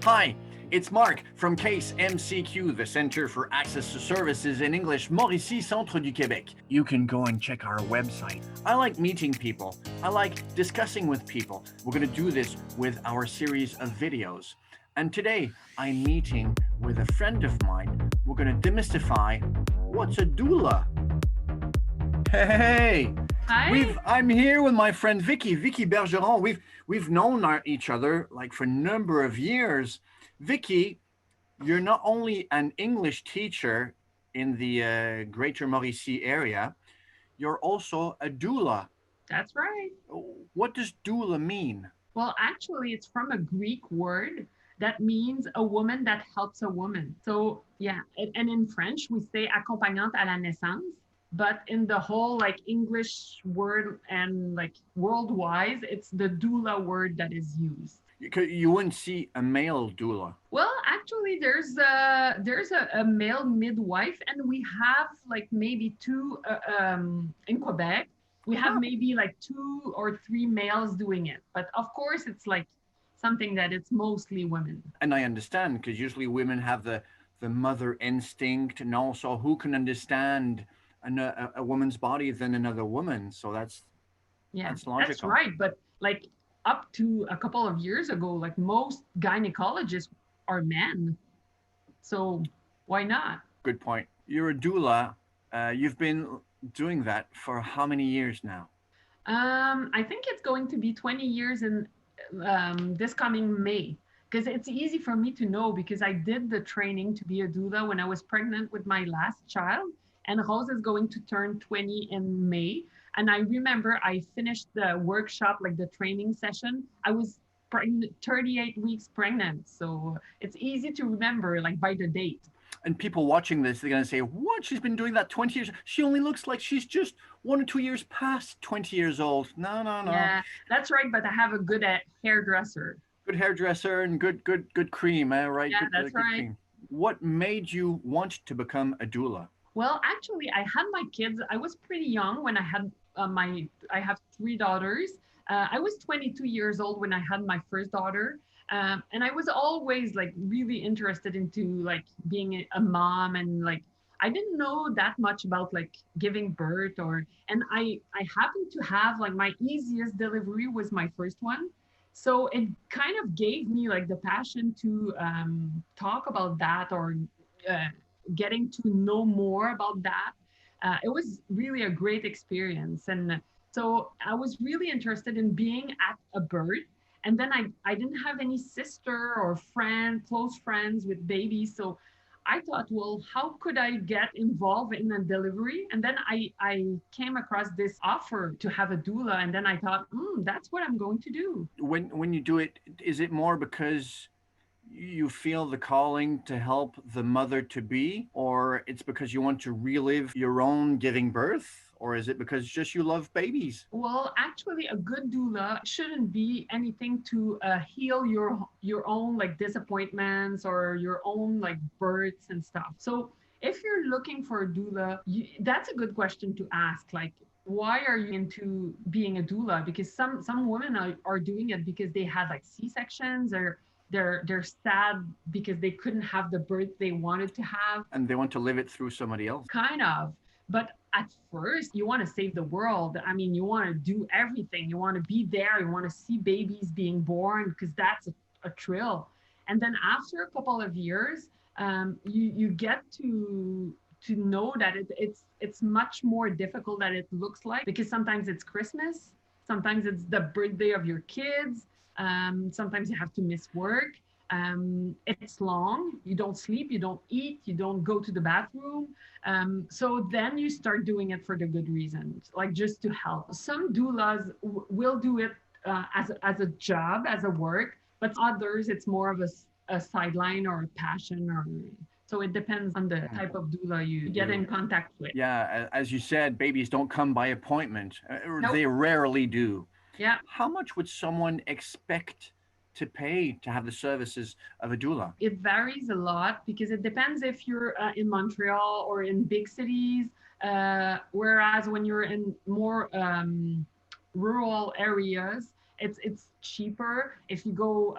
Hi, it's Marc from CASE-MCQ, the Center for Access to Services in English, Mauricie, Centre du Québec. You can go and check our website. I like meeting people. I like discussing with people. We're going to do this with our series of videos. And today, I'm meeting with a friend of mine. We're going to demystify what's a doula. Hey, Hi. I'm here with my friend Vicky Bergeron. We've known each other like for a number of years. Vicky, you're not only an English teacher in the Greater Mauricie area, you're also a doula. That's right. What does doula mean? Well, actually, it's from a Greek word that means a woman that helps a woman. So, yeah. And in French, we say accompagnante à la naissance. But in the whole like English word and like worldwide, it's the doula word that is used. You wouldn't see a male doula. Well, actually, there's a male midwife, and we have like maybe two in Quebec. We have Huh. maybe like two or three males doing it, but of course, it's like something that it's mostly women. And I understand because usually women have the mother instinct, and also who can understand a woman's body than another woman. So Yeah, that's that's logical. right. But like up to a couple of years ago, like most gynecologists are men, so why not? Good point. You're a doula. You've been doing that for how many years now? I think it's going to be 20 years in this coming May. Because it's easy for me to know because I did the training to be a doula when I was pregnant with my last child. And Rose is going to turn 20 in May. And I remember I finished the workshop, like the training session. I was pregnant, 38 weeks pregnant. So it's easy to remember, like by the date. And people watching this, they're going to say, "What? She's been doing that 20 years. She only looks like she's just 1 or 2 years past 20 years old." No, no, no. Yeah, that's right. But I have a good hairdresser. Good hairdresser and good cream. Right? Yeah, Good that's good right. cream. What made you want to become a doula? Well, actually, I had my kids. I was pretty young when I had I have three daughters. I was 22 years old when I had my first daughter. And I was always like really interested into like being a mom and like I didn't know that much about like giving birth or and I happened to have like my easiest delivery was my first one. So it kind of gave me like the passion to talk about that or uh, getting to know more about that. It was really a great experience. And so I was really interested in being at a birth. And then I didn't have any sister or friend, close friends with babies. So I thought, well, how could I get involved in a delivery? And then I came across this offer to have a doula. And then I thought, that's what I'm going to do. When you do it, is it more because you feel the calling to help the mother to be, or it's because you want to relive your own giving birth, or is it because just you love babies? Well, actually, a good doula shouldn't be anything to heal your own like disappointments or your own like births and stuff. So if you're looking for a doula, that's a good question to ask. Like, why are you into being a doula? Because some women are doing it because they had like C sections or they're sad because they couldn't have the birth they wanted to have And they want to live it through somebody else. kind of. But at first, you want to save the world. I mean, you want to do everything. You want to be there. You want to see babies being born because that's a thrill. And then after a couple of years, you get to know that it's much more difficult than it looks like because sometimes it's Christmas, sometimes it's the birthday of your kids, sometimes you have to miss work. It's long. You don't sleep, you don't eat, you don't go to the bathroom. So then you start doing it for the good reasons, like just to help. Some doulas will do it as a job, as a work, but others, it's more of a sideline or a passion. Or so it depends on the type of doula you get in contact with. Yeah, as you said, babies don't come by appointment. Or Nope. they rarely do. Yeah. How much would someone expect to pay to have the services of a doula? It varies a lot because it depends if you're in Montreal or in big cities. Whereas when you're in more rural areas, it's cheaper. If you go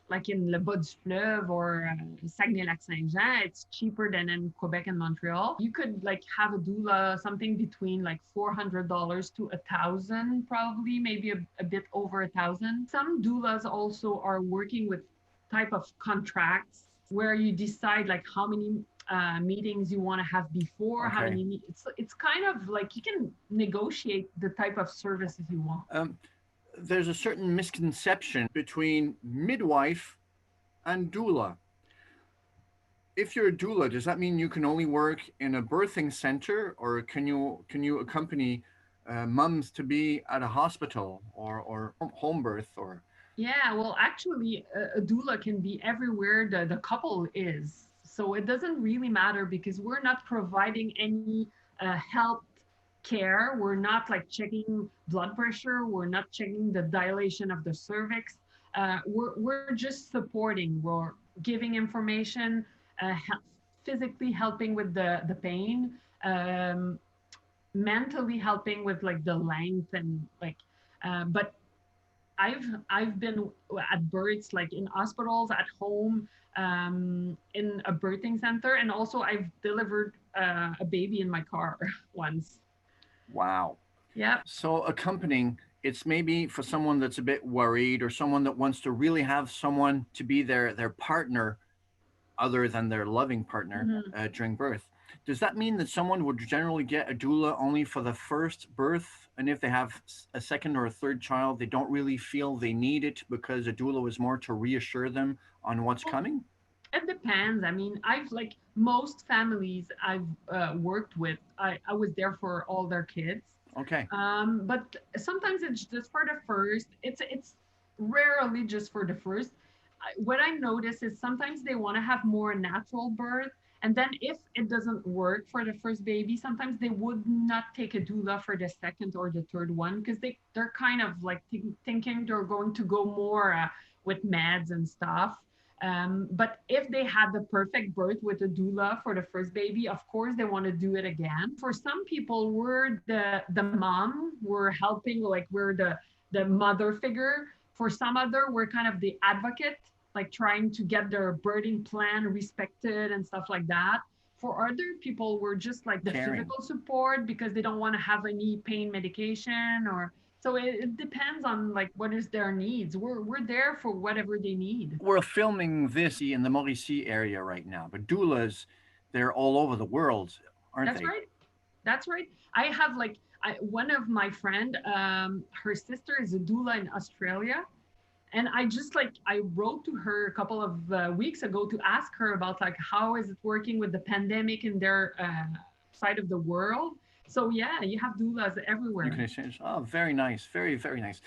like in Le Bas-du-Fleuve or Saguenay-Lac-Saint-Jean, it's cheaper than in Quebec and Montreal. You could like have a doula something between like $400 to 1,000, probably maybe a bit over 1,000. Some doulas also are working with type of contracts where you decide like how many meetings you want to have before, how Okay. many. It's kind of like you can negotiate the type of services you want. There's a certain misconception between midwife and doula. If you're a doula, does that mean you can only work in a birthing center, or can you accompany mums to be at a hospital or home birth or? Yeah, well, actually, a doula can be everywhere the couple is. So it doesn't really matter because we're not providing any health care. We're not like checking blood pressure. We're not checking the dilation of the cervix. We're just supporting. We're giving information, physically helping with the pain, um, mentally helping with like the length and like, but I've been at births like in hospitals, at home, in a birthing center, and also I've delivered a baby in my car once. Wow. Yeah. So accompanying, it's maybe for someone that's a bit worried or someone that wants to really have someone to be their partner other than their loving partner Mhm. during birth. Does that mean that someone would generally get a doula only for the first birth, and if they have a second or a third child, they don't really feel they need it because a doula was more to reassure them on what's Well, coming? it depends. I mean, I've like most families I've worked with, I was there for all their kids. Okay, But sometimes it's just for the first. It's rarely just for the first. What I notice is sometimes they want to have more natural birth, and then if it doesn't work for the first baby, sometimes they would not take a doula for the second or the third one because they're kind of like thinking they're going to go more with meds and stuff. But if they had the perfect birth with a doula for the first baby, of course they want to do it again. For some people, we're the mom, we're helping, like we're the mother figure. For some other, we're kind of the advocate, like trying to get their birthing plan respected and stuff like that. For other people, we're just like the caring. physical support because they don't want to have any pain medication or so it depends on like what is their needs. We're there for whatever they need. We're filming this in the Mauricie area right now, but doulas, they're all over the world, aren't That's they? right. That's right. I have like one of my friend, her sister is a doula in Australia, and I just like I wrote to her a couple of weeks ago to ask her about like how is it working with the pandemic in their side of the world. So yeah, you have doulas You can everywhere. exchange. Oh, very nice. Very, very nice.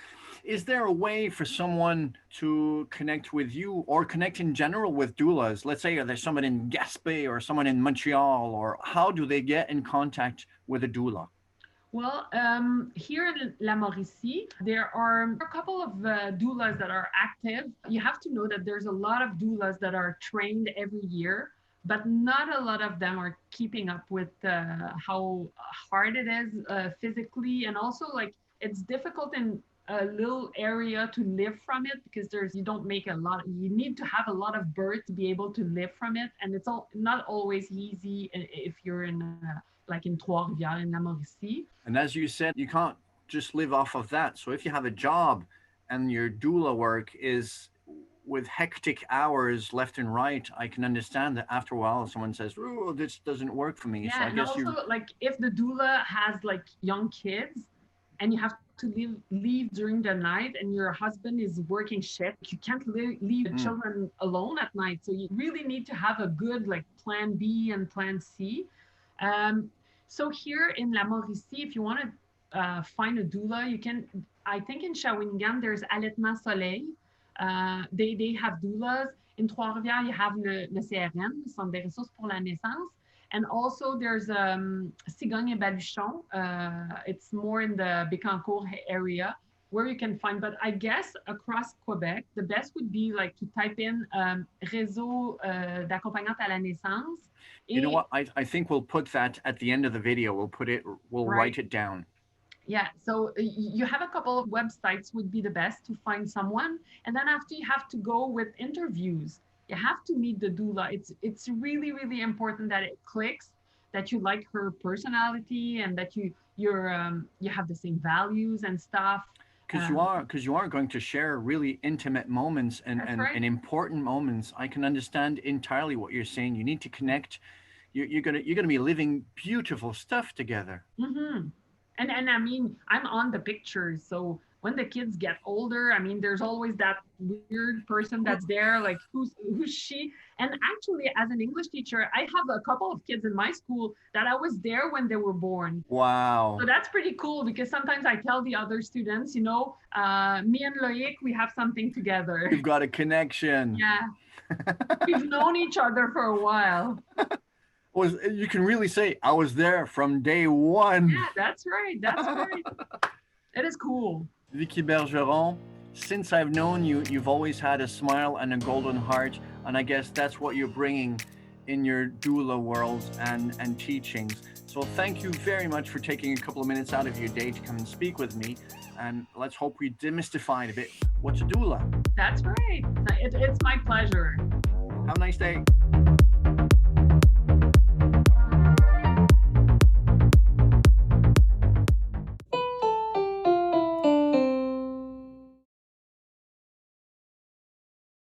Is there a way for someone to connect with you or connect in general with doulas? Let's say there's someone in Gaspé or someone in Montreal, or how do they get in contact with a doula? Well, here in La Mauricie, there are a couple of doulas that are active. You have to know that there's a lot of doulas that are trained every year, but not a lot of them are keeping up with how hard it is physically. And also, like, it's difficult in a little area to live from it because you don't make a lot, you need to have a lot of birth to be able to live from it. And it's all not always easy if you're in like in Trois-Rivières in La Mauricie. And as you said, you can't just live off of that. So if you have a job and your doula work is with hectic hours left and right, I can understand that after a while someone says, "Oh, this doesn't work for me." So Yeah, I and guess also you like if the doula has like young kids and you have to leave during the night and your husband is working shift, you can't leave the mm, children alone at night. So you really need to have a good like plan B and plan C. Um, so here in La Mauricie, if you want to find a doula, you can. I think in Shawinigan there's Allaitement Soleil. They have doulas. In Trois-Rivières, you have le CRN, le Centre des ressources pour la naissance. And also there's Cigogne et Baluchon. It's more in the Bécancour area where you can find, but I guess across Quebec, the best would be like to type in réseau d'accompagnante à la naissance. know Et, what? I think we'll put that at the end of the video. We'll put it. We'll right, write it down. Yeah, so you have a couple of websites would be the best to find someone, and then after you have to go with interviews. You have to meet the doula. It's really really important that it clicks, that you like her personality, and that you have the same values and stuff. Um, Because you are going to share really intimate moments that's right. and important moments. I can understand entirely what you're saying. You need to connect. You're gonna be living beautiful stuff together. Mm-hmm. And I mean, I'm on the pictures, so when the kids get older, I mean, there's always that weird person that's there, like who's she? And actually, as an English teacher, I have a couple of kids in my school that I was there when they were born. Wow. So that's pretty cool because sometimes I tell the other students, me and Loic, we have something together. You've got a connection. Yeah, we've known each other for a while. Was you can really say I was there from day one. Yeah, that's right. That's right. It is cool. Vicky Bergeron, since I've known you, you've always had a smile and a golden heart, and I guess that's what you're bringing in your doula worlds and teachings. So thank you very much for taking a couple of minutes out of your day to come and speak with me, and let's hope we demystified a bit what's a doula. That's right. It's my pleasure. Have a nice day.